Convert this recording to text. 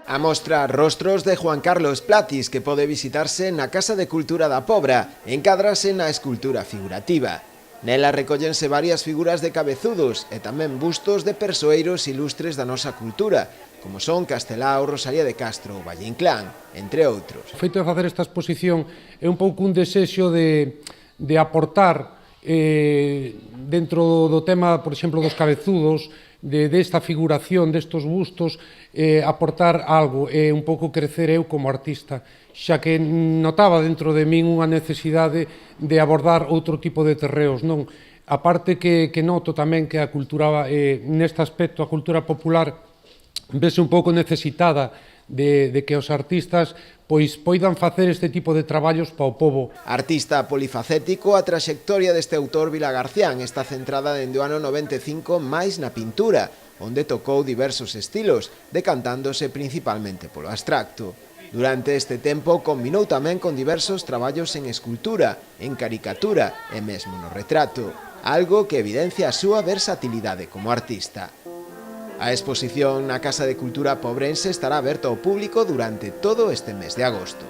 A mostra Rostros de Juan Carlos Platis, que pode visitarse na Casa de Cultura da Pobra, encádrase na escultura figurativa. Nela recóllense varias figuras de cabezudos e tamén bustos de persoeiros ilustres da nosa cultura, como son Castelao, Rosalía de Castro ou Valle Inclán, entre outros. O feito de facer esta exposición é un pouco un desexo de aportar dentro do tema, por exemplo, dos cabezudos, desta figuración, destos bustos, aportar algo e un pouco crecer eu como artista, xa que notaba dentro de min unha necesidade de abordar outro tipo de terreos, non? A parte que noto tamén que a cultura, neste aspecto, a cultura popular vese un pouco necesitada de que os artistas poidan facer este tipo de traballos para o pobo. Artista polifacético, a traxectoria deste autor vilagarcián está centrada dende o ano 95 máis na pintura, onde tocou diversos estilos, decantándose principalmente polo abstracto. Durante este tempo combinou tamén con diversos traballos en escultura, en caricatura e mesmo no retrato, algo que evidencia a súa versatilidade como artista. A exposición na Casa de Cultura Pobrense estará aberta ao público durante todo este mes de agosto.